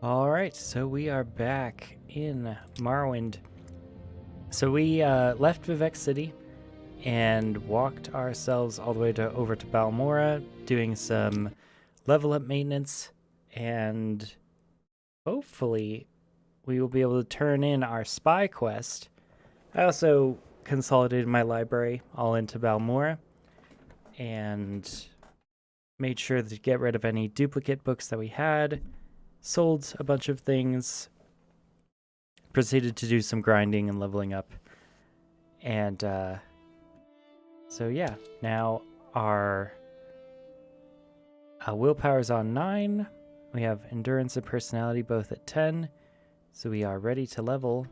Alright, so we are back in Morrowind. So we left Vivek City and walked ourselves all the way over to Balmora, doing some level up maintenance, and hopefully we will be able to turn in our spy quest. I also consolidated my library all into Balmora and made sure to get rid of any duplicate books that we had, sold a bunch of things, proceeded to do some grinding and leveling up. And so yeah, now our willpower is on 9. We have endurance and personality both at 10. So we are ready to level.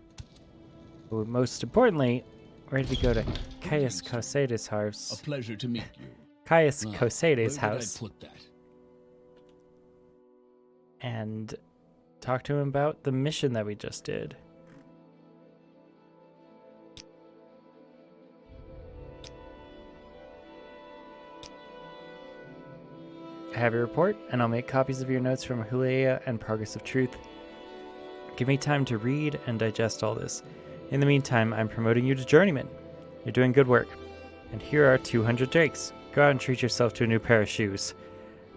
But most importantly, ready to go to Caius Coseda's house. A pleasure to meet you. Caius Now, Coseda's where house. did I put that? And talk to him about the mission that we just did. I have your report, and I'll make copies of your notes from Hulea and Progress of Truth. Give me time to read and digest all this. In the meantime, I'm promoting you to Journeyman. You're doing good work. And here are 200 drakes. Go out and treat yourself to a new pair of shoes.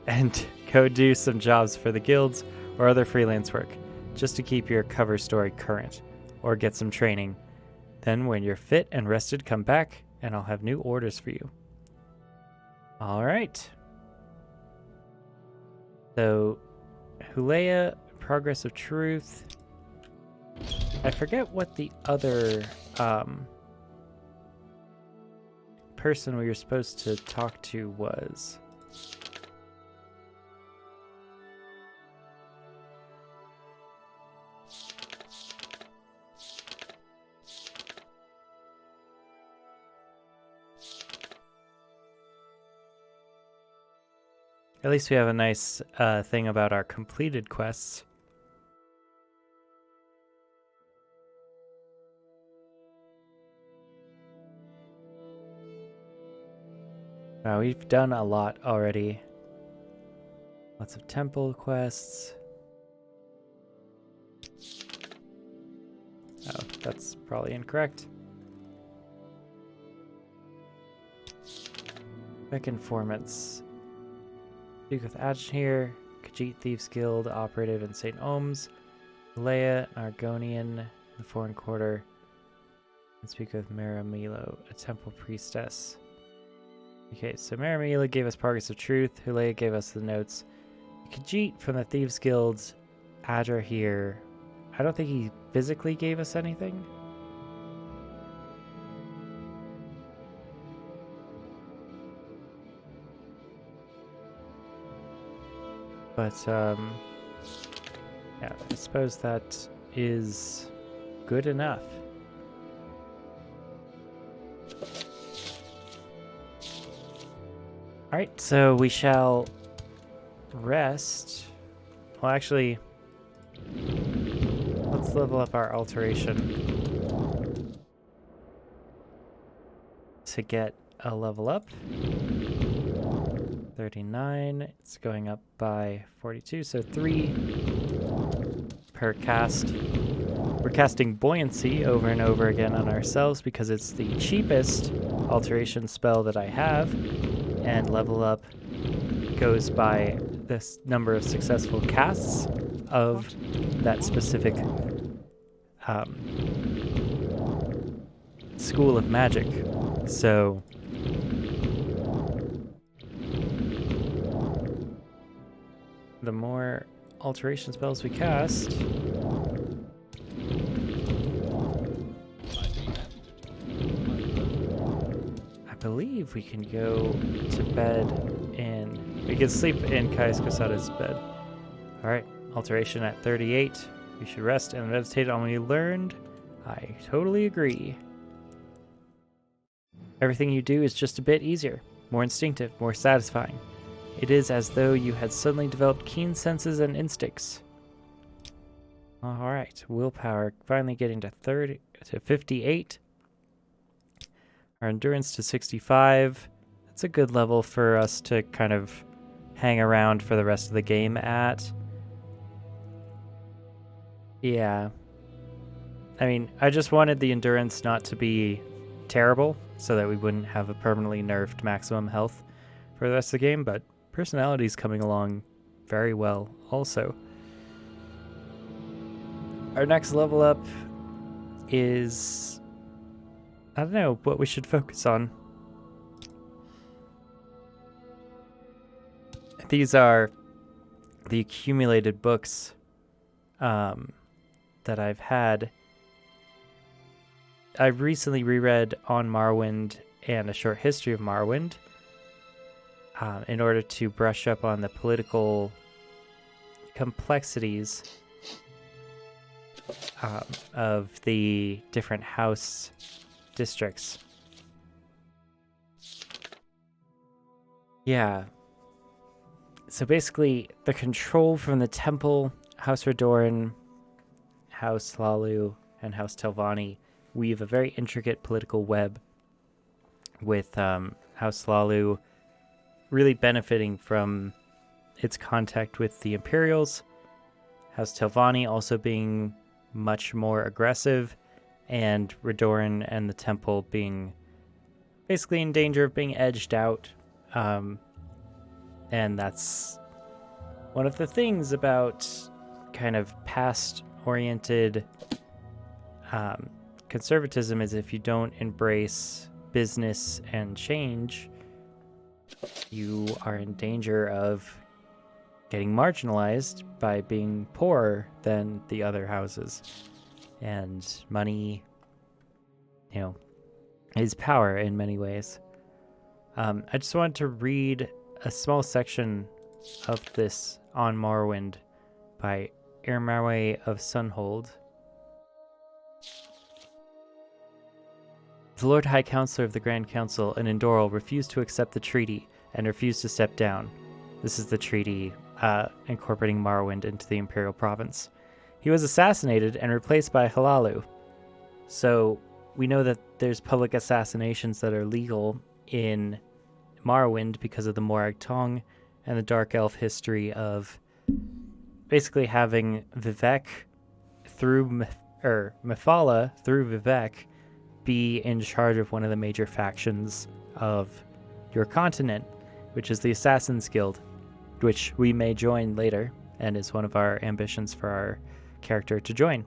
And go do some jobs for the guilds or other freelance work, just to keep your cover story current, or get some training. Then when you're fit and rested, come back, and I'll have new orders for you. Alright. So, Hulea, Progress of Truth. I forget what the other person we were supposed to talk to was. At least we have a nice thing about our completed quests. Wow, we've done a lot already. Lots of temple quests. Oh, that's probably incorrect. Back informants. Speak with Adjan here, Khajiit Thieves Guild, operative in St. Ohms, Leia, an Argonian, the Foreign Quarter, and speak with Maramilo, a temple priestess. Okay, so Maramila gave us Progress of Truth, Hulea gave us the notes. Khajiit from the Thieves Guilds, Adra here. I don't think he physically gave us anything. But, yeah, I suppose that is good enough. Alright, so we shall rest. Well, actually, let's level up our alteration to get a level up. 39, it's going up by 42, so 3 per cast. We're casting Buoyancy over and over again on ourselves because it's the cheapest alteration spell that I have, and level up goes by this number of successful casts of that specific school of magic. So the more alteration spells we cast, I believe we can go to bed we can sleep in Caius Coseda's bed. Alright, alteration at 38. We should rest and meditate on what we learned. I totally agree. Everything you do is just a bit easier, more instinctive, more satisfying. It is as though you had suddenly developed keen senses and instincts. Alright, willpower finally getting to 58. Our endurance to 65. That's a good level for us to kind of hang around for the rest of the game at. Yeah. I mean, I just wanted the endurance not to be terrible so that we wouldn't have a permanently nerfed maximum health for the rest of the game, but personality's coming along very well also. Our next level up is, I don't know what we should focus on. These are the accumulated books that I've had. I recently reread On Morrowind and A Short History of Morrowind in order to brush up on the political complexities of the different house districts. Yeah. So basically, the control from the temple, House Redoran, House Lalu, and House Telvanni weave a very intricate political web, with House Lalu really benefiting from its contact with the Imperials, House Telvanni also being much more aggressive, and Redoran and the temple being basically in danger of being edged out. And that's one of the things about kind of past-oriented conservatism, is if you don't embrace business and change, you are in danger of getting marginalized by being poorer than the other houses. And money, is power in many ways. I just wanted to read a small section of this On Morrowind by Irmarwe of Sunhold. The Lord High Counselor of the Grand Council in Indoril refused to accept the treaty and refused to step down. This is the treaty incorporating Morrowind into the Imperial Province. He was assassinated and replaced by Halalu. So we know that there's public assassinations that are legal in Morrowind because of the Morag Tong and the Dark Elf history of basically having Vivek Mephala through Vivek be in charge of one of the major factions of your continent, which is the Assassin's Guild, which we may join later and is one of our ambitions for our character to join.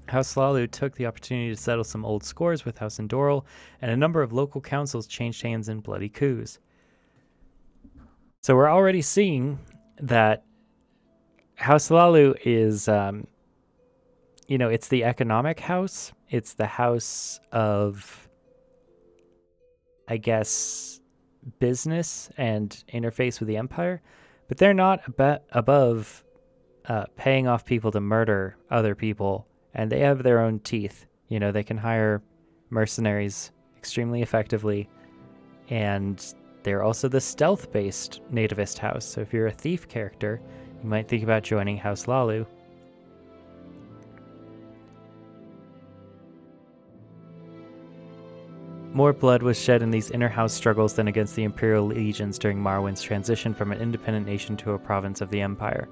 House Lalu took the opportunity to settle some old scores with House Indoril, and a number of local councils changed hands in bloody coups. So we're already seeing that House Lalu is, it's the economic house. It's the house of, I guess, business and interface with the Empire, but they're not above paying off people to murder other people. And they have their own teeth. They can hire mercenaries extremely effectively. And they're also the stealth-based nativist house. So if you're a thief character, you might think about joining House Lalu. More blood was shed in these inner-house struggles than against the Imperial legions during Morrowind's transition from an independent nation to a province of the Empire.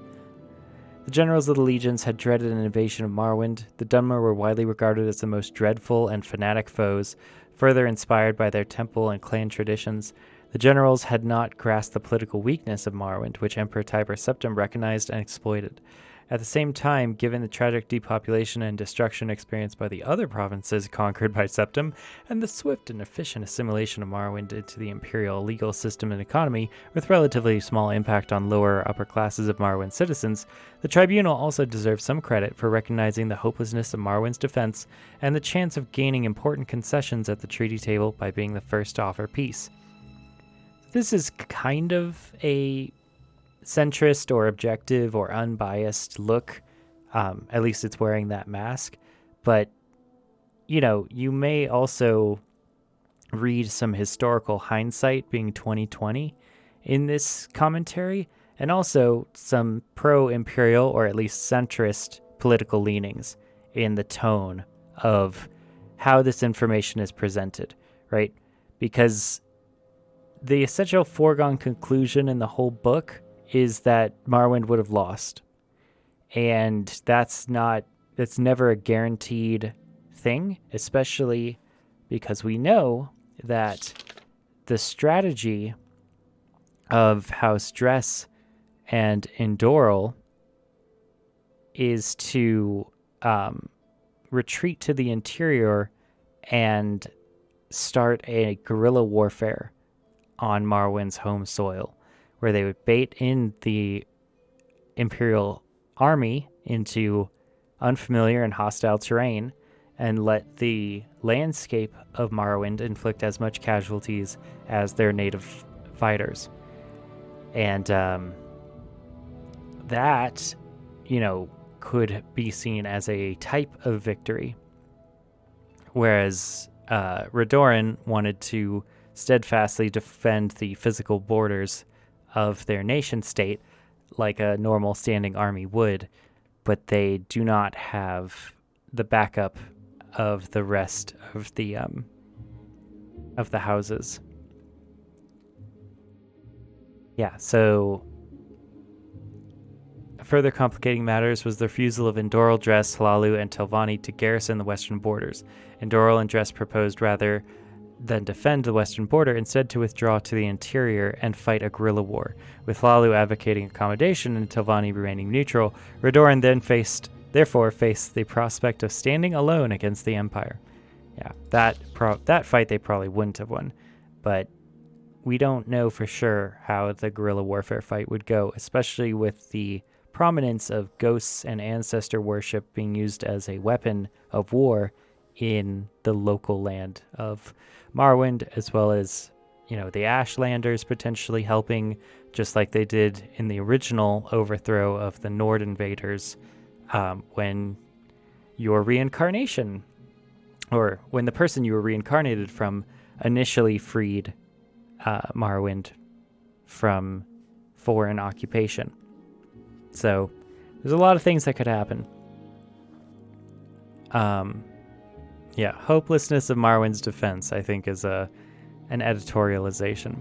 The generals of the legions had dreaded an invasion of Morrowind. The Dunmer were widely regarded as the most dreadful and fanatic foes, further inspired by their temple and clan traditions. The generals had not grasped the political weakness of Morrowind, which Emperor Tiber Septim recognized and exploited. At the same time, given the tragic depopulation and destruction experienced by the other provinces conquered by Septim, and the swift and efficient assimilation of Morrowind into the imperial legal system and economy, with relatively small impact on lower upper classes of Morrowind citizens, the tribunal also deserves some credit for recognizing the hopelessness of Morrowind's defense and the chance of gaining important concessions at the treaty table by being the first to offer peace. This is kind of a centrist or objective or unbiased look. At least it's wearing that mask. But, you may also read some historical hindsight being 2020 in this commentary, and also some pro-imperial or at least centrist political leanings in the tone of how this information is presented, right? Because the essential foregone conclusion in the whole book is that Morrowind would have lost. And that's never a guaranteed thing, especially because we know that the strategy of House Dress and Indoral is to retreat to the interior and start a guerrilla warfare on Morrowind's home soil, where they would bait in the Imperial army into unfamiliar and hostile terrain and let the landscape of Morrowind inflict as much casualties as their native fighters. And that, could be seen as a type of victory. Whereas Redoran wanted to steadfastly defend the physical borders of their nation state like a normal standing army would, but they do not have the backup of the rest of the houses. Yeah, so further complicating matters was the refusal of Indoral, Dress, Hlaalu, and Telvanni to garrison the western borders. Indoral and Dress proposed rather than defend the western border, instead to withdraw to the interior and fight a guerrilla war, with Hlaalu advocating accommodation and Telvanni remaining neutral. Redoran then therefore faced the prospect of standing alone against the Empire. Yeah, that fight they probably wouldn't have won, but we don't know for sure how the guerrilla warfare fight would go, especially with the prominence of ghosts and ancestor worship being used as a weapon of war in the local land of Morrowind, as well as, the Ashlanders potentially helping, just like they did in the original overthrow of the Nord invaders, when your reincarnation, or when the person you were reincarnated from initially freed Morrowind from foreign occupation. So there's a lot of things that could happen. Hopelessness of Morrowind's defense, I think, is an editorialization.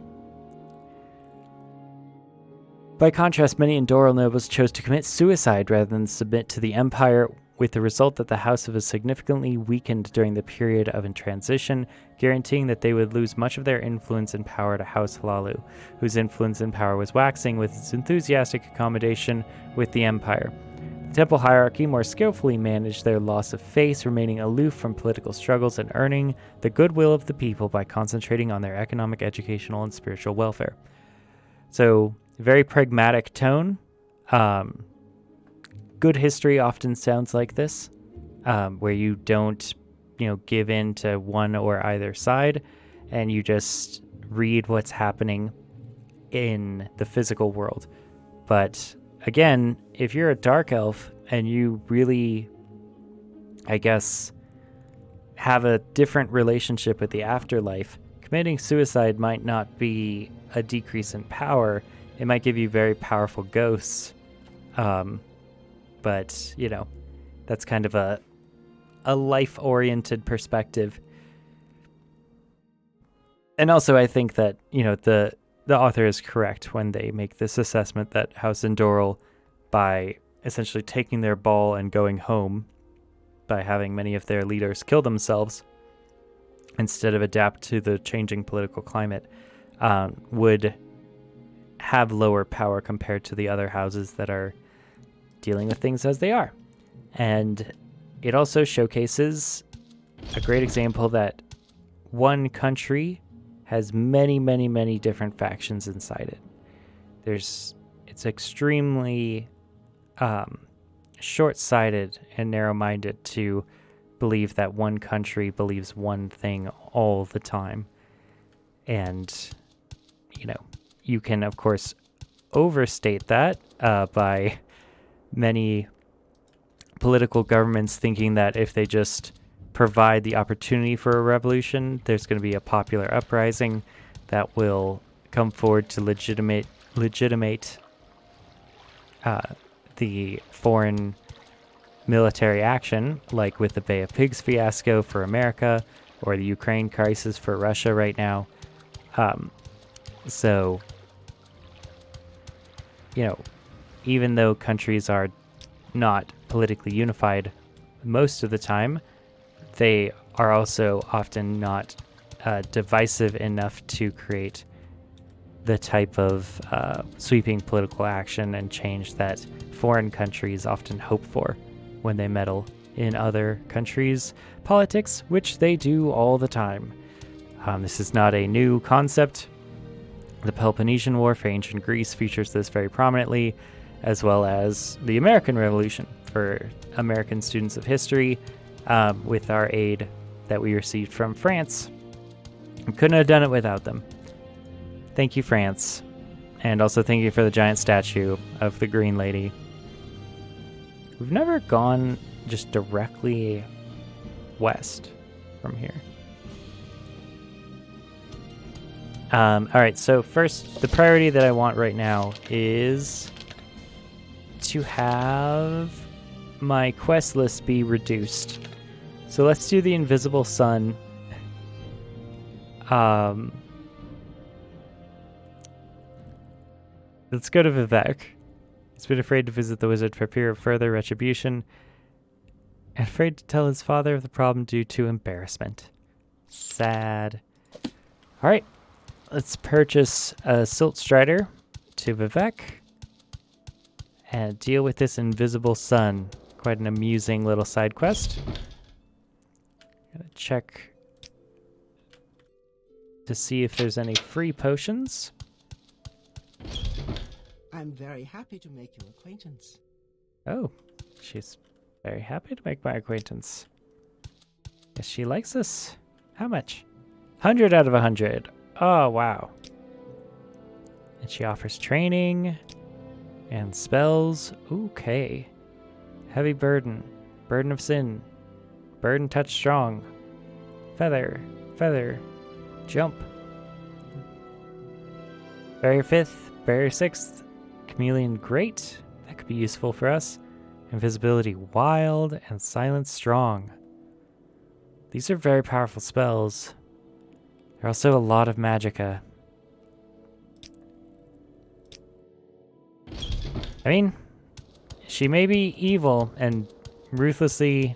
By contrast, many Indoral nobles chose to commit suicide rather than submit to the Empire, with the result that the House was significantly weakened during the period of transition, guaranteeing that they would lose much of their influence and power to House Hlaalu, whose influence and power was waxing with its enthusiastic accommodation with the Empire. The Temple hierarchy more skillfully managed their loss of face, remaining aloof from political struggles and earning the goodwill of the people by concentrating on their economic, educational, and spiritual welfare. So, very pragmatic tone. Good history often sounds like this, where you don't, give in to one or either side, and you just read what's happening in the physical world. But again, if you're a dark elf and you really, I guess, have a different relationship with the afterlife, committing suicide might not be a decrease in power. It might give you very powerful ghosts. But, that's kind of a life-oriented perspective. And also, I think that, the author is correct when they make this assessment that House Indoral, by essentially taking their ball and going home, by having many of their leaders kill themselves, instead of adapt to the changing political climate, would have lower power compared to the other houses that are dealing with things as they are. And it also showcases a great example that one country has many, many, many different factions inside it. It's extremely short-sighted and narrow-minded to believe that one country believes one thing all the time. And, you can, of course, overstate that by many political governments thinking that if they just provide the opportunity for a revolution, there's going to be a popular uprising that will come forward to legitimate the foreign military action, like with the Bay of Pigs fiasco for America or the Ukraine crisis for Russia right now. So, even though countries are not politically unified most of the time, they are also often not divisive enough to create the type of sweeping political action and change that foreign countries often hope for when they meddle in other countries' politics, which they do all the time. This is not a new concept. The Peloponnesian War for ancient Greece features this very prominently, as well as the American Revolution for American students of history, with our aid that we received from France. We couldn't have done it without them. Thank you, France. And also thank you for the giant statue of the Green Lady. We've never gone just directly west from here. Alright, so first, the priority that I want right now is to have my quest list be reduced. So let's do the Invisible Sun. Let's go to Vivek. He's been afraid to visit the wizard for fear of further retribution, and afraid to tell his father of the problem due to embarrassment. Sad. Alright, let's purchase a Silt Strider to Vivek and deal with this Invisible Sun. Quite an amusing little side quest. Gotta check to see if there's any free potions. I'm very happy to make your acquaintance. Oh, she's very happy to make my acquaintance. Yes, she likes us. How much? 100 out of 100. Oh, wow. And she offers training and spells. Okay. Heavy burden. Burden of sin. Burden touch strong. Feather. Feather. Jump. Barrier 5th. Barrier 6th. Chameleon Great. That could be useful for us. Invisibility Wild and Silence Strong. These are very powerful spells. There are also a lot of magicka. I mean, she may be evil and ruthlessly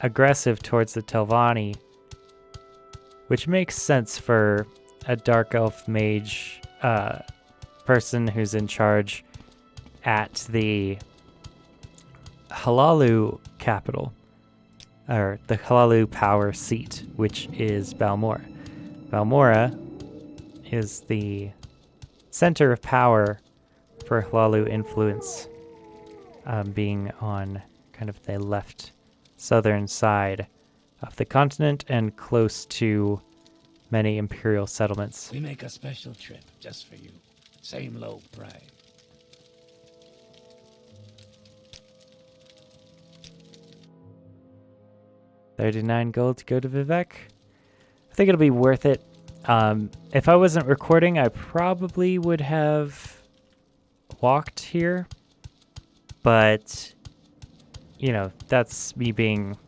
aggressive towards the Telvanni, which makes sense for a dark elf mage person who's in charge at the Halalu capital, or the Halalu power seat, which is Balmora. Balmora is the center of power for Halalu influence, being on kind of the left southern side of the continent and close to many imperial settlements. We make a special trip just for you. Same low price. $39 gold to go to Vivek. I think it'll be worth it. If I wasn't recording, I probably would have walked here. But, you know, that's me being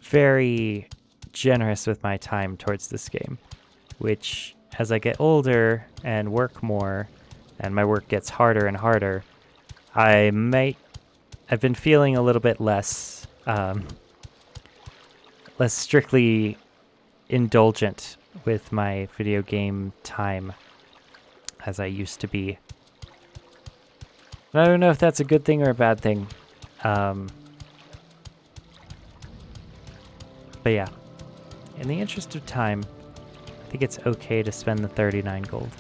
very generous with my time towards this game, which, as I get older and work more, and my work gets harder and harder, I've been feeling a little bit less strictly indulgent with my video game time as I used to be. I don't know if that's a good thing or a bad thing. But yeah, in the interest of time, I think it's okay to spend the 39 gold.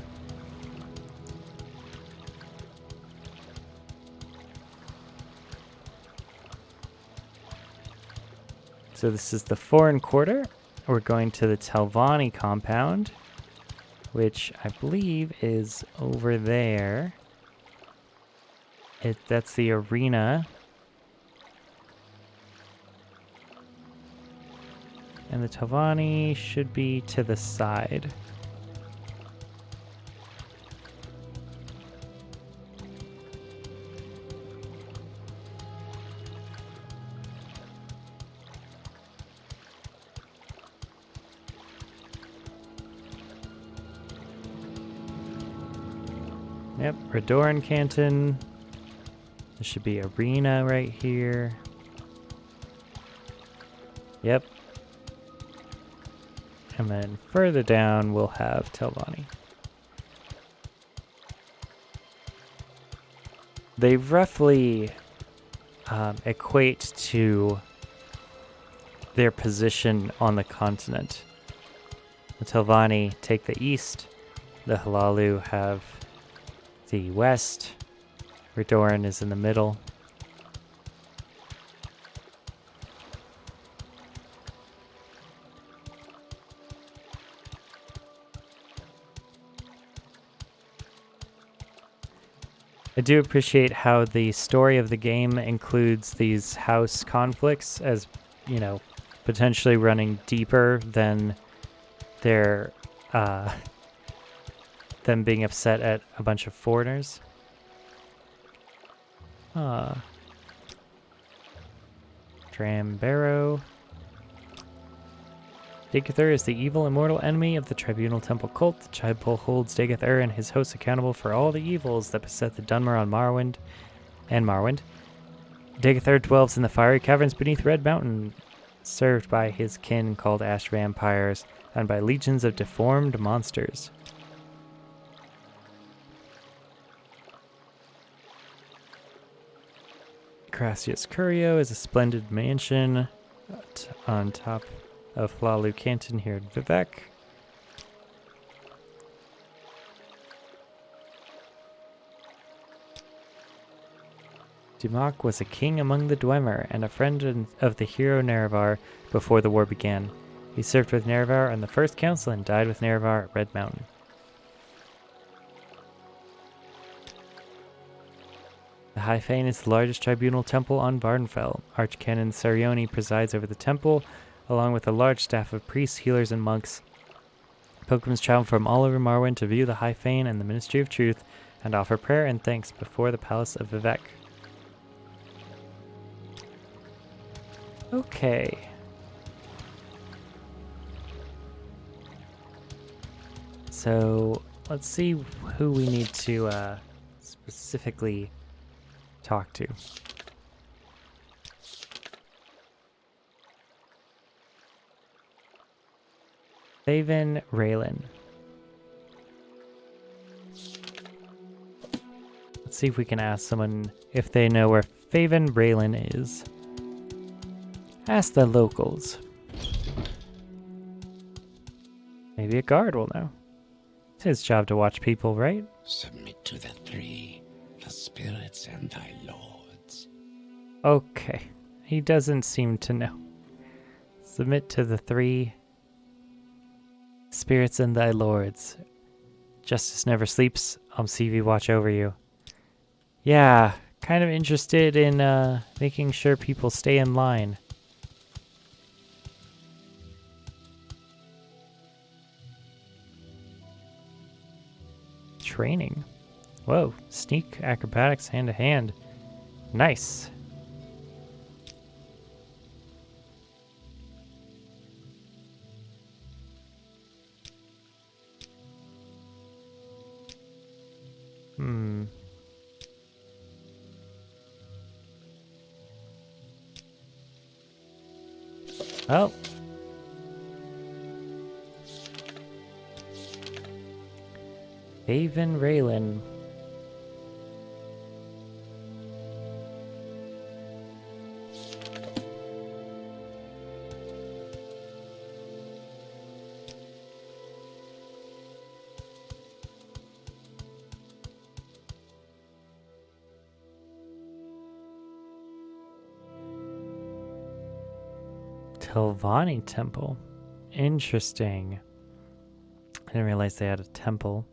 So this is the foreign quarter. We're going to the Telvanni compound, which I believe is over there. That's the arena. And the Telvanni should be to the side. Yep, Redoran Canton. There should be Arena right here. Yep. And then further down, we'll have Telvanni. They roughly equate to their position on the continent. The Telvanni take the east, the Halalu have the west, Redoran is in the middle. I do appreciate how the story of the game includes these house conflicts as, you know, potentially running deeper than their, them being upset at a bunch of foreigners. Drambarrow. Dagathur is the evil immortal enemy of the Tribunal Temple cult. The Tribal holds Dagathur and his hosts accountable for all the evils that beset the Dunmer on Morrowind. Dagathur dwells in the fiery caverns beneath Red Mountain, served by his kin called Ash Vampires, and by legions of deformed monsters. Crassius Curio is a splendid mansion on top of Hlaalu Canton here at Vivec. Dumak was a king among the Dwemer and a friend of the hero Nerevar before the war began. He served with Nerevar on the First Council and died with Nerevar at Red Mountain. The High Fane is the largest tribunal temple on Vardenfell. Archcanon Sarioni presides over the temple, along with a large staff of priests, healers, and monks. Pilgrims travel from all over Morrowind to view the High Fane and the Ministry of Truth, and offer prayer and thanks before the Palace of Vivec. Okay. So, let's see who we need to specifically talk to. Faven Raylan. Let's see if we can ask someone if they know where Faven Raylan is. Ask the locals. Maybe a guard will know. It's his job to watch people, right? Submit to the three, the spirits and thy lords. Okay. He doesn't seem to know. Submit to the three spirits and thy lords. Justice never sleeps. CV watch over you. Yeah, kind of interested in making sure people stay in line. Training. Whoa, sneak, acrobatics, hand to hand. Nice. Oh. Faven Raylan. Telvanni Temple. Interesting. I didn't realize they had a temple.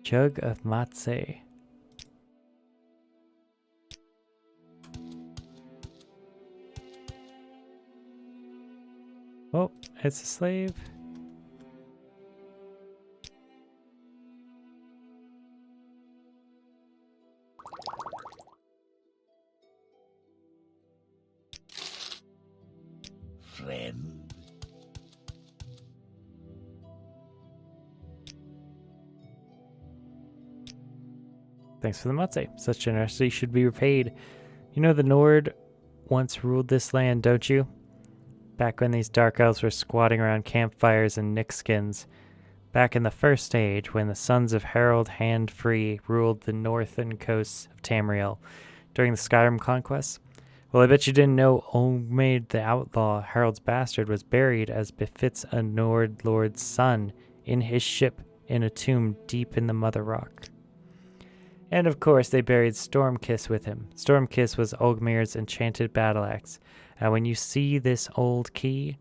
Jug of Matse. Oh, it's a slave. friend. Thanks for the matze. Such generosity should be repaid. You know the Nord once ruled this land, don't you? Back when these dark elves were squatting around campfires and nickskins. Back in the First Age, when the sons of Harold Hand-Free ruled the northern coasts of Tamriel during the Skyrim conquest. Well, I bet you didn't know Olmade the Outlaw, Harold's bastard, was buried as befits a Nord lord's son in his ship in a tomb deep in the Mother Rock. And of course, they buried Stormkiss with him. Stormkiss was Ogmir's enchanted battle axe. And when you see this old key,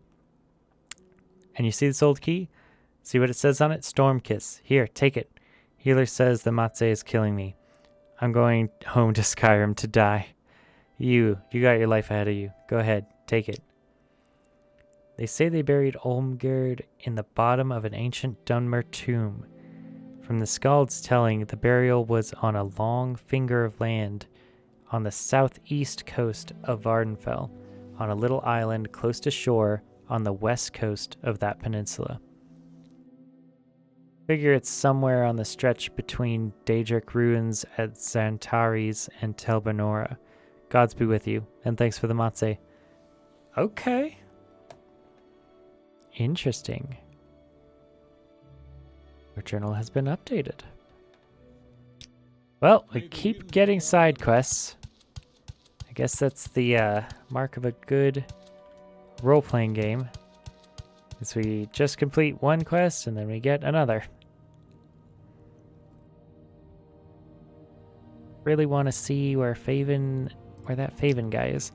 see what it says on it? Stormkiss. Here, take it. Healer says the matze is killing me. I'm going home to Skyrim to die. You got your life ahead of you. Go ahead, take it. They say they buried Olmgerd in the bottom of an ancient Dunmer tomb. From the Skald's telling, the burial was on a long finger of land on the southeast coast of Vardenfell, on a little island close to shore on the west coast of that peninsula. Figure it's somewhere on the stretch between Daedric ruins at Xantares and Tel Benora. Gods be with you, and thanks for the matze. Okay. Interesting. Our journal has been updated. Well, we keep getting side quests. I guess that's the mark of a good role-playing game. As we just complete one quest and then we get another. Really want to see where that Faven guy is.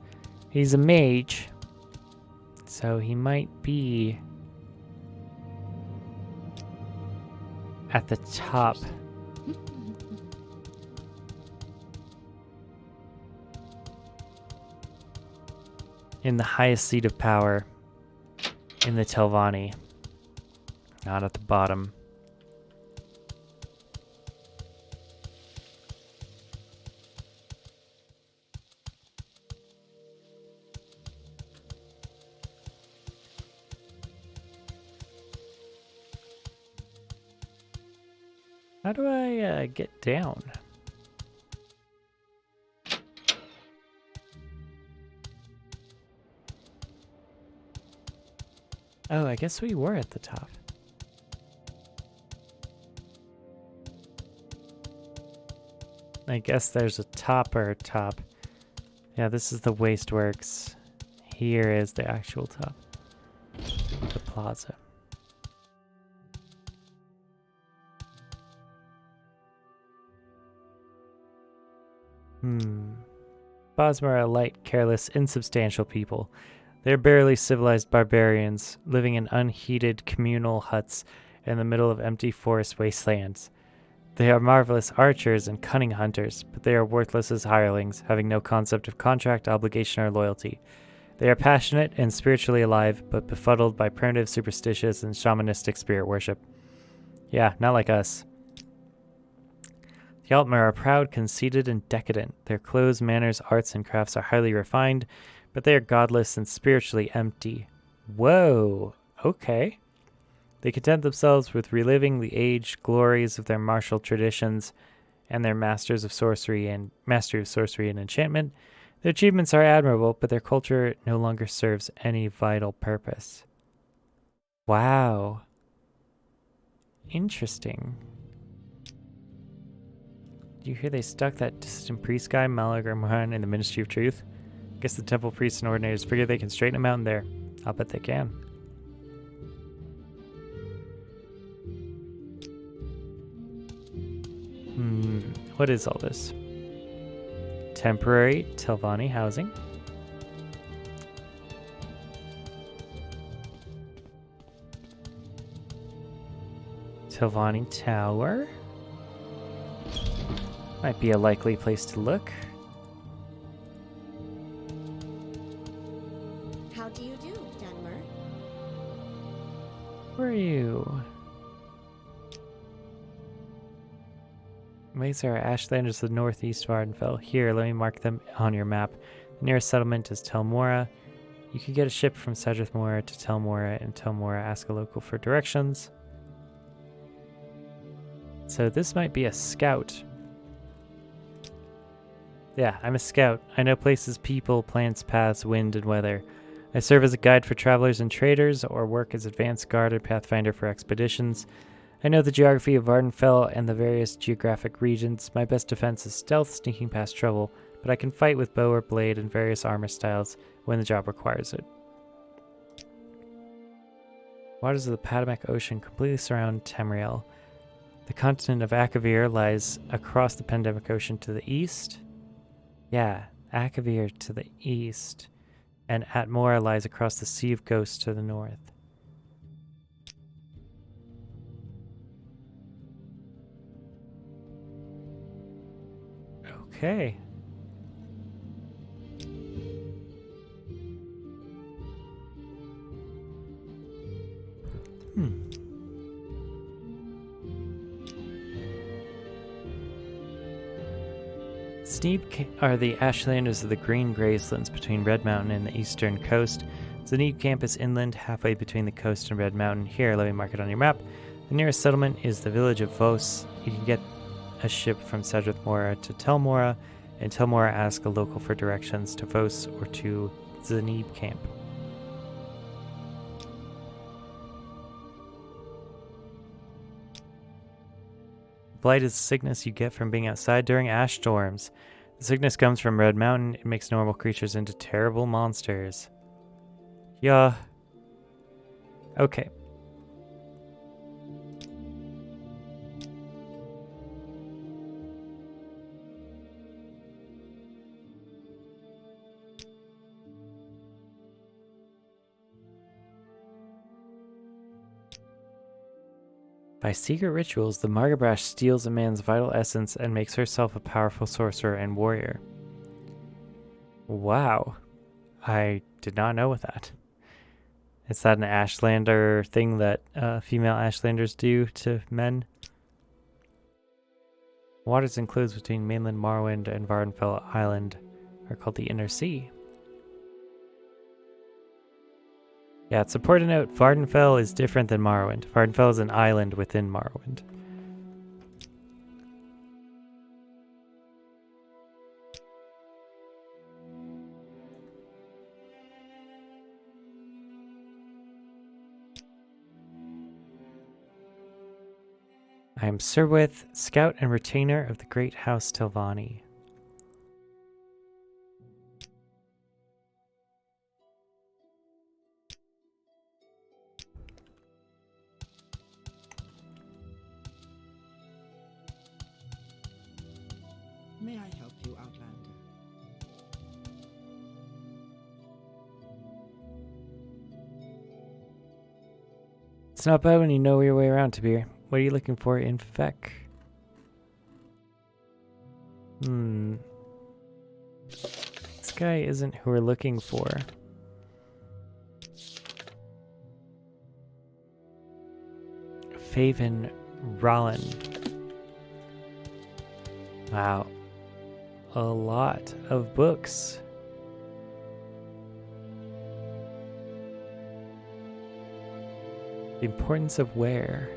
He's a mage, so he might be at the top. In the highest seat of power in the Telvanni. Not at the bottom. How do I get down? Oh, I guess we were at the top. I guess there's a topper top. Yeah, this is the Wasteworks. Here is the actual top. The plaza. Bosmer are light, careless, insubstantial people. They're barely civilized barbarians, living in unheated communal huts in the middle of empty forest wastelands. They are marvelous archers and cunning hunters, but they are worthless as hirelings, having no concept of contract, obligation, or loyalty. They are passionate and spiritually alive, but befuddled by primitive, superstitious, and shamanistic spirit worship. Yeah, not like us. The Altmer are proud, conceited, and decadent. Their clothes, manners, arts, and crafts are highly refined, but they are godless and spiritually empty. Whoa, okay. They content themselves with reliving the aged glories of their martial traditions and their mastery of sorcery and enchantment. Their achievements are admirable, but their culture no longer serves any vital purpose. Wow. Interesting. Did you hear they stuck that distant priest guy, Malagramhan, in the Ministry of Truth? Guess the temple priests and ordinators figure they can straighten him out in there. I'll bet they can. What is all this? Temporary Telvanni housing. Telvanni Tower. Might be a likely place to look. How do you do, Dunmer? Where are you? Mazer Ashland is the northeast of Ardenfell. Here, let me mark them on your map. The nearest settlement is Telmora. You can get a ship from Sedrith Mora to Tel Mora, and Tel Mora ask a local for directions. So this might be a scout. Yeah, I'm a scout. I know places, people, plants, paths, wind, and weather. I serve as a guide for travelers and traders, or work as advanced guard or pathfinder for expeditions. I know the geography of Vardenfell and the various geographic regions. My best defense is stealth, sneaking past trouble, but I can fight with bow or blade and various armor styles when the job requires it. Waters of the Potomac Ocean completely surround Tamriel. The continent of Akavir lies across the Potomac Ocean to the east. Yeah, Akavir to the east. And Atmora lies across the Sea of Ghosts to the north. Okay. Sneeb are the ashlanders of the green gracelands between Red Mountain and the eastern coast. Sneeb Camp is inland, halfway between the coast and Red Mountain. Here, let me mark it on your map. The nearest settlement is the village of Vos. You can get a ship from Sedrith Mora to Tel Mora, and Tel Mora ask a local for directions to Vos or to Sneeb Camp. Blight is sickness you get from being outside during ash storms. The sickness comes from Red Mountain. It makes normal creatures into terrible monsters. Yeah. Okay. By secret rituals, the Margabrash steals a man's vital essence and makes herself a powerful sorcerer and warrior. Wow. I did not know that. Is that an Ashlander thing that female Ashlanders do to men? Waters enclosed between mainland Morrowind and Vardenfell Island are called the Inner Sea. Yeah, it's important to note, Vardenfell is different than Morrowind. Vardenfell is an island within Morrowind. I am Sirwith, scout and retainer of the Great House Telvanni. May I help you, Outlander? It's not bad when you know your way around, Tabir. What are you looking for in Vec? This guy isn't who we're looking for. Faven Rollin. Wow. A lot of books. The importance of where.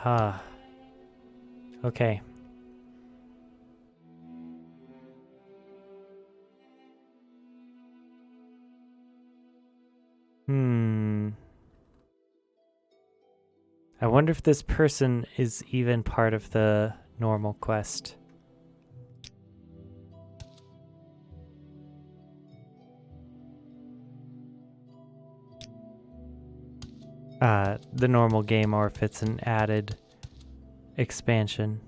Ah. Okay. I wonder if this person is even part of the normal quest. The normal game, or if it's an added expansion.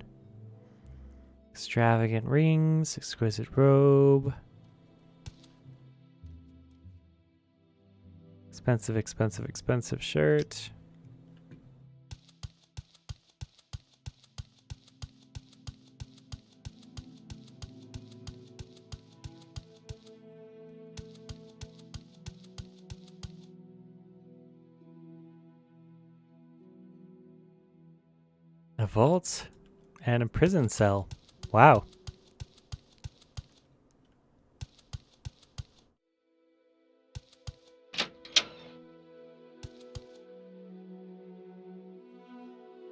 Extravagant rings, exquisite robe. Expensive, expensive, expensive shirt. A vault and a prison cell. Wow.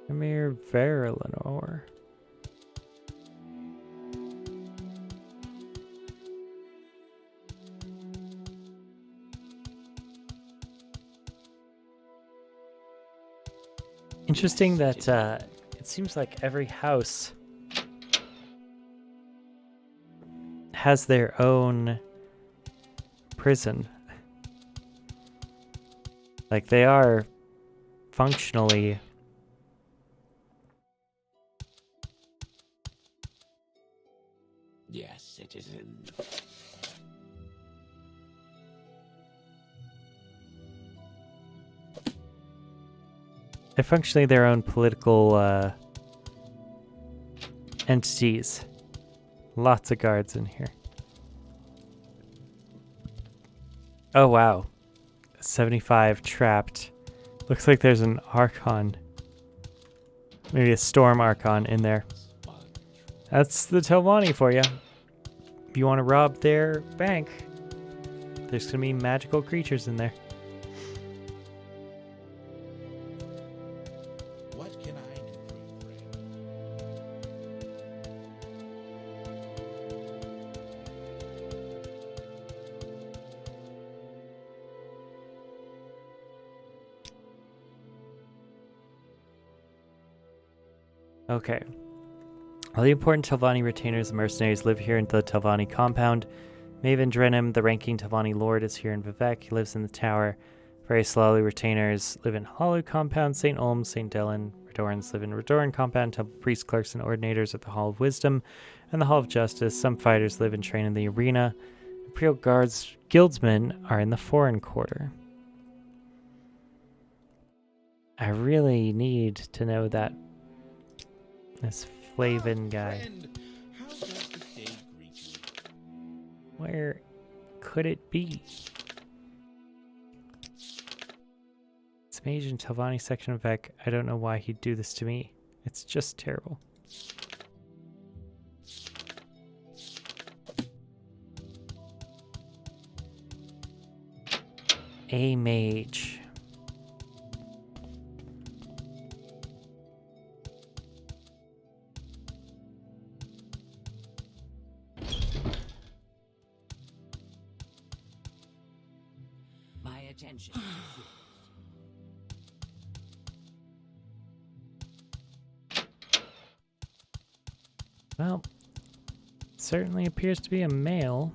Emir Verillenor. Interesting that it seems like every house has their own prison. Like they are functionally Yes, citizen. they're functionally their own political entities. Lots of guards in here. Oh wow. 75 trapped. Looks like there's an Archon. Maybe a Storm Archon in there. That's the Telvanni for you. If you want to rob their bank, there's going to be magical creatures in there. What can I do for you, friend? Okay. All the important Telvanni retainers and mercenaries live here in the Telvanni compound. Maven Drenim, the ranking Telvanni lord, is here in Vivec. He lives in the tower. Various Lawley retainers live in Hollow compound. St. Olm, St. Dylan, Redorans live in Redoran compound. Temple priests, clerks, and ordinators at the Hall of Wisdom and the Hall of Justice. Some fighters live and train in the arena. Imperial Guards guildsmen are in the foreign quarter. I really need to know that. This Flavin guy. Friend, how does the day greet you? Where could it be? It's Mage and Telvanni section of Vec. I don't know why he'd do this to me. It's just terrible. A mage. My attention. Well, certainly appears to be a male.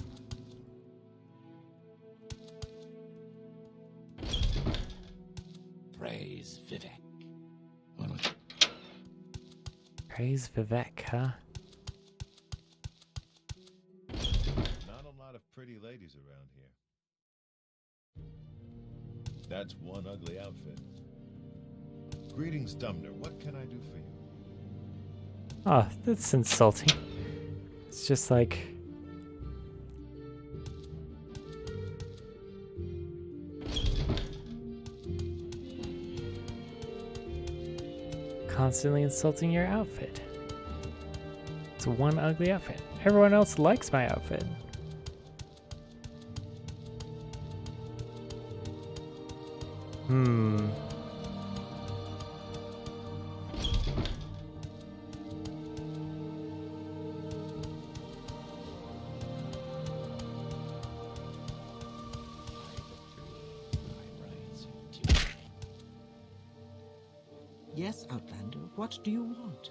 Praise Vivek. Praise Vivek, huh? Not a lot of pretty ladies around here. That's one ugly outfit. Greetings, Dumner. What can I do for you? Oh, that's insulting. It's just like... constantly insulting your outfit. It's one ugly outfit. Everyone else likes my outfit. Yes, Outlander, what do you want?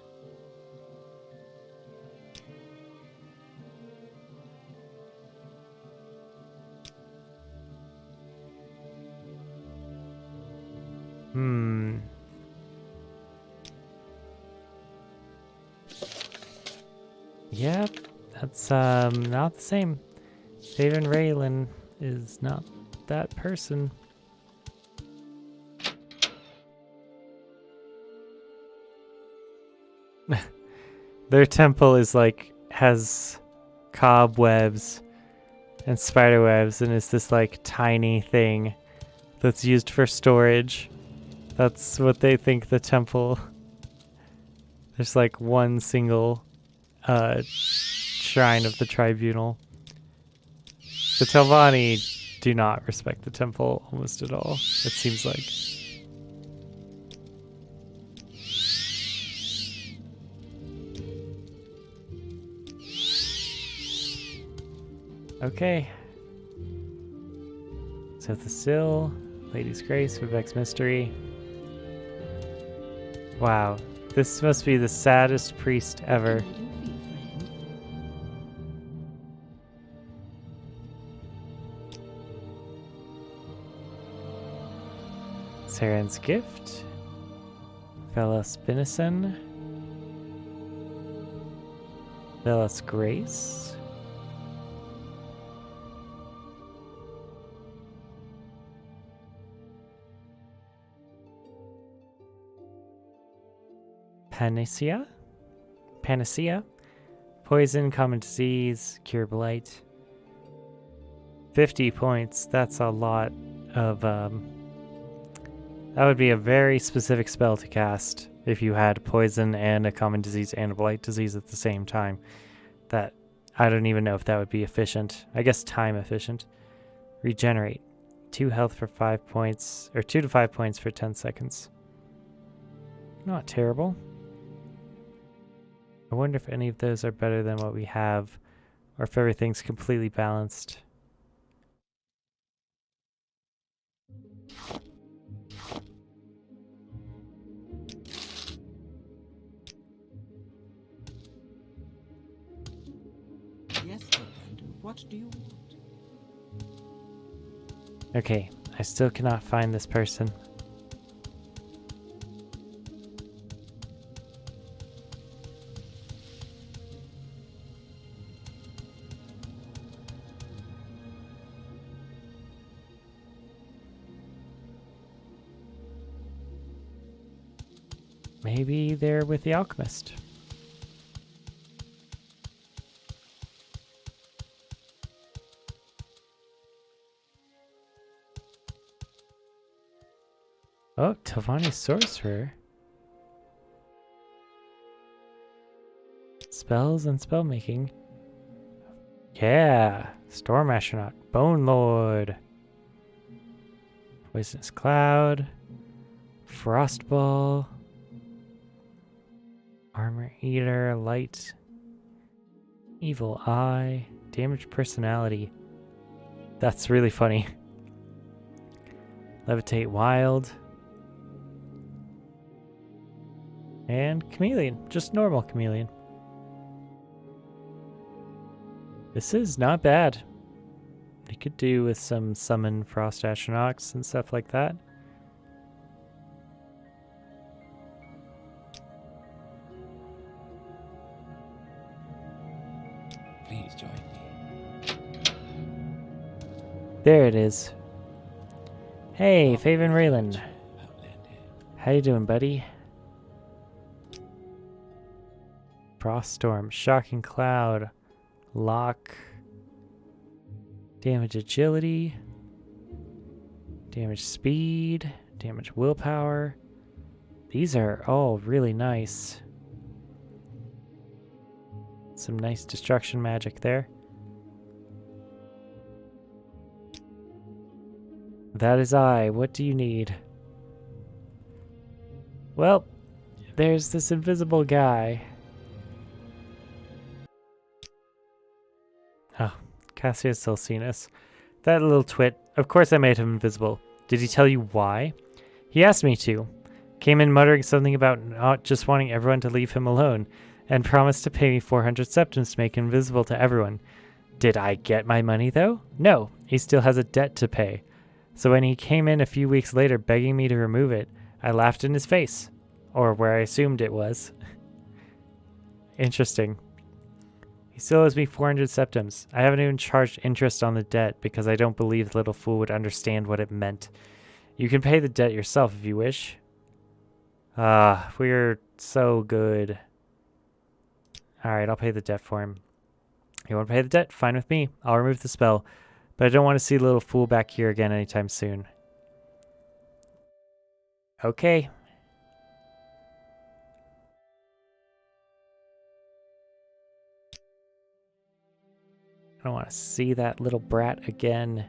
Yep, that's not the same. Faven Raylan is not that person. Their temple is like has cobwebs and spider webs and is this like tiny thing that's used for storage. That's what they think the temple. There's like one single shrine of the tribunal. The Telvanni do not respect the temple almost at all, it seems like. Okay. So the Sill, Lady's Grace, Vivek's Mystery. Wow, this must be the saddest priest ever. Saren's Gift, Velas Binison, Velas Grace, Panacea, Poison, Common Disease, Cure Blight. 50 points, that's a lot of that would be a very specific spell to cast if you had poison and a common disease and a blight disease at the same time. That, I don't even know if that would be efficient. I guess time efficient. Regenerate. 2 health for 5 points, or 2 to 5 points for 10 seconds. Not terrible. I wonder if any of those are better than what we have, or if everything's completely balanced. Yes, Commander. What do you want? Okay, I still cannot find this person. Maybe they're with the alchemist. Oh, Telvanni Sorcerer. Spells and spell making. Yeah. Storm Astronaut. Bone Lord. Poisonous Cloud. Frostball. Armor Eater. Light. Evil Eye. Damaged Personality. That's really funny. Levitate Wild. And Chameleon. Just normal Chameleon. This is not bad. You could do with some summon Frost Astronauts and stuff like that. Please join me. There it is. Hey, Faven Raylan. Outlander. How you doing, buddy? Frost Storm, Shocking Cloud, Lock, Damage Agility, Damage Speed, Damage Willpower. These are all really nice. Some nice destruction magic there. That is I. What do you need? Well, there's this invisible guy. Oh, Cassius Celsinus. That little twit. Of course I made him invisible. Did he tell you why? He asked me to. Came in muttering something about not just wanting everyone to leave him alone, and promised to pay me 400 septims to make him invisible to everyone. Did I get my money, though? No, he still has a debt to pay. So when he came in a few weeks later begging me to remove it, I laughed in his face. Or where I assumed it was. Interesting. still owes me 400 septims. I haven't even charged interest on the debt because I don't believe the little fool would understand what it meant. You can pay the debt yourself if you wish. Ah, we're so good. Alright, I'll pay the debt for him. You want to pay the debt? Fine with me. I'll remove the spell. But I don't want to see the little fool back here again anytime soon. Okay. I don't want to see that little brat again.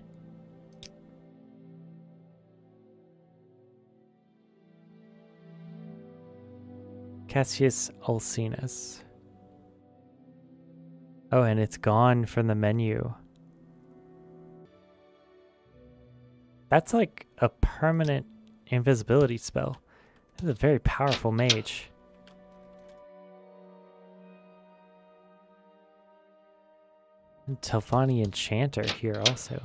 Cassius Ulcinus. Oh, and it's gone from the menu. That's like a permanent invisibility spell. This is a very powerful mage. And Telfani Enchanter here also.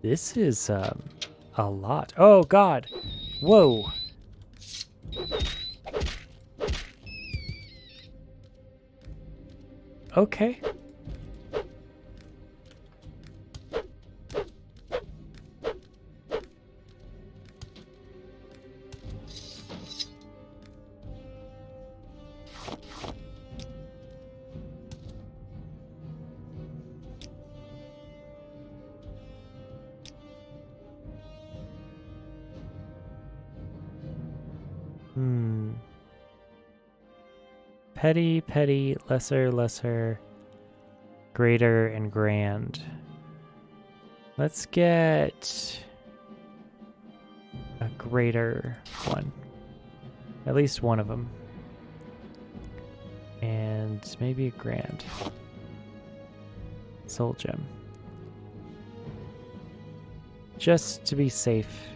This is a lot. Oh god! Whoa! Okay. Petty, petty, lesser, lesser, greater, and grand. Let's get a greater one. At least one of them. And maybe a grand. Soul gem. Just to be safe.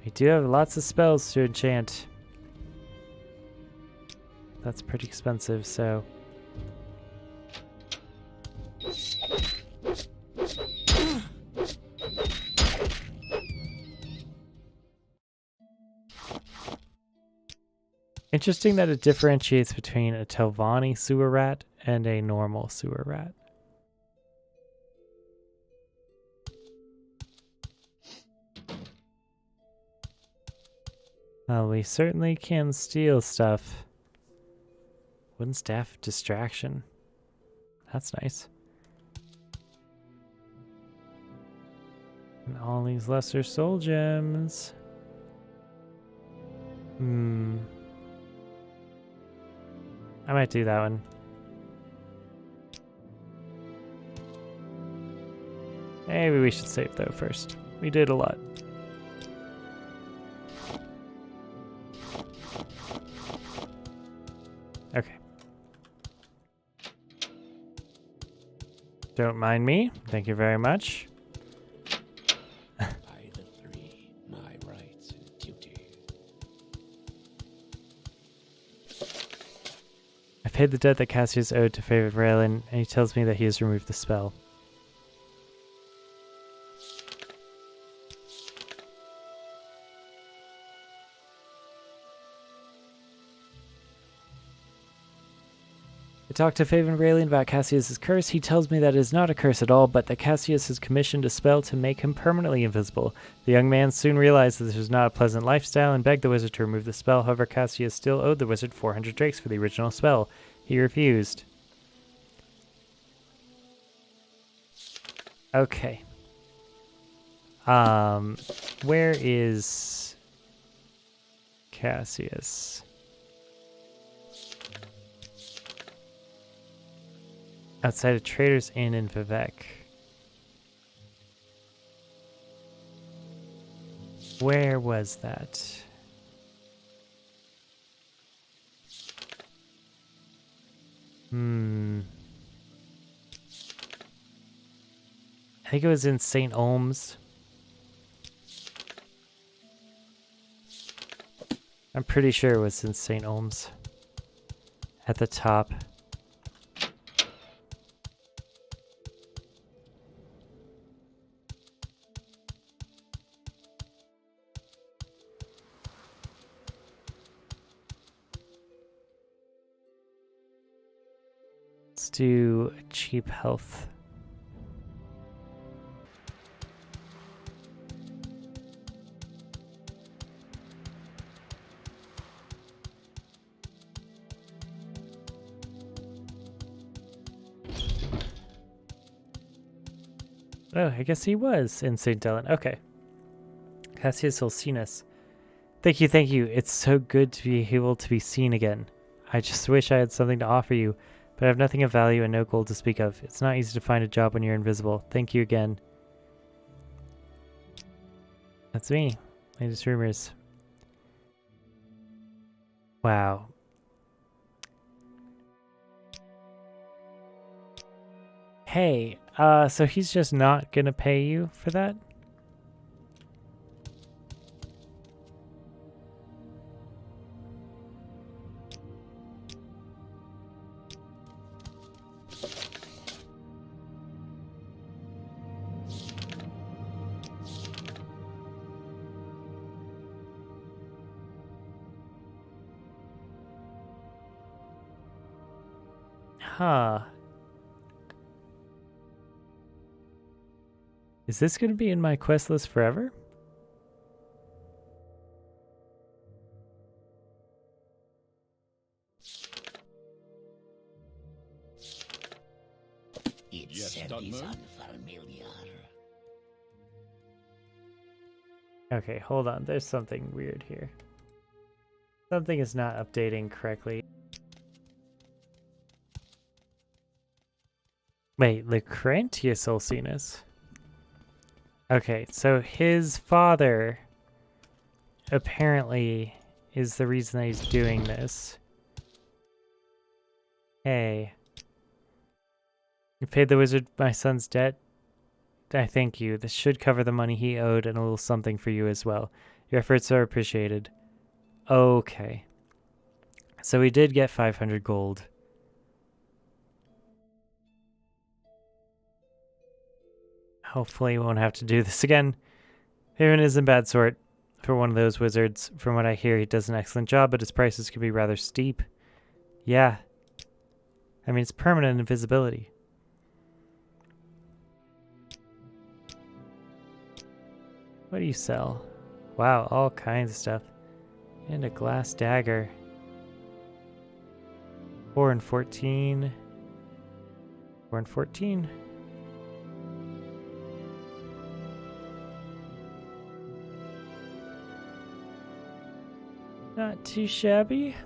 We do have lots of spells to enchant. That's pretty expensive, so... Interesting that it differentiates between a Telvanni sewer rat and a normal sewer rat. Well, we certainly can steal stuff. Wooden staff distraction. That's nice. And all these lesser soul gems. I might do that one. Maybe we should save though first. We did a lot. Okay. Don't mind me. Thank you very much. By the three, my rights and duty. I paid the debt that Cassius owed to Favorite Raelin, and he tells me that he has removed the spell. I talked to Faven Raelin about Cassius's curse. He tells me that it is not a curse at all, but that Cassius has commissioned a spell to make him permanently invisible. The young man soon realized that this was not a pleasant lifestyle and begged the wizard to remove the spell. However, Cassius still owed the wizard 400 drakes for the original spell. He refused. Okay. Where is Cassius? Outside of Trader's Inn in Vivek. Where was that? I think it was in St. Olms. I'm pretty sure it was in St. Olms. At the top. Let's do cheap health. Oh, I guess he was in St. Dylan. Okay. Cassius Ulcinus. Thank you, thank you. It's so good to be able to be seen again. I just wish I had something to offer you, but I have nothing of value and no gold to speak of. It's not easy to find a job when you're invisible. Thank you again. That's me. Latest rumors. Wow. Hey, so he's just not gonna pay you for that? Huh. Is this going to be in my quest list forever? It Yes, is Dogma? unfamiliar. Okay, hold on. There's something weird here. Something is not updating correctly. Wait, Lucretius Ulcinus? Okay, so his father apparently is the reason that he's doing this. Hey. You paid the wizard my son's debt? I thank you. This should cover the money he owed and a little something for you as well. Your efforts are appreciated. Okay. So we did get 500 gold. Hopefully we won't have to do this again. Haven isn't bad sort for one of those wizards. From what I hear, he does an excellent job, but his prices can be rather steep. Yeah. I mean, it's permanent invisibility. What do you sell? Wow, all kinds of stuff. And a glass dagger. 4 and 14. 4 and 14. Not too shabby.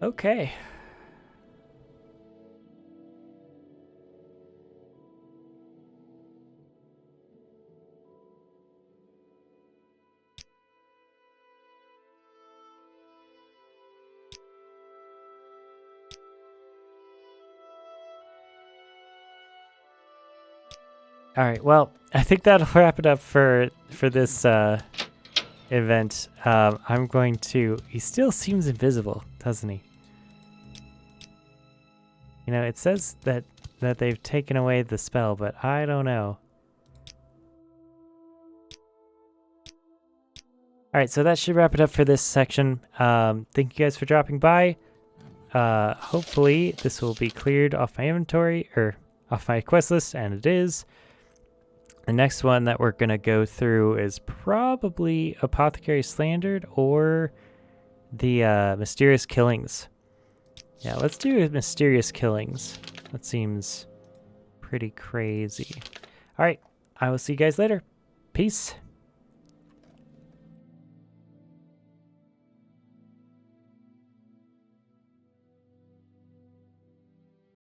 Okay. All right. Well, I think that'll wrap it up for this event. I'm going to. He still seems invisible, doesn't he? You know, it says that they've taken away the spell, but I don't know. All right, so that should wrap it up for this section. Thank you guys for dropping by. Hopefully this will be cleared off my inventory or off my quest list, and it is. The next one that we're going to go through is probably Apothecary Slandered or the Mysterious Killings. Yeah, let's do Mysterious Killings. That seems pretty crazy. All right, I will see you guys later. Peace.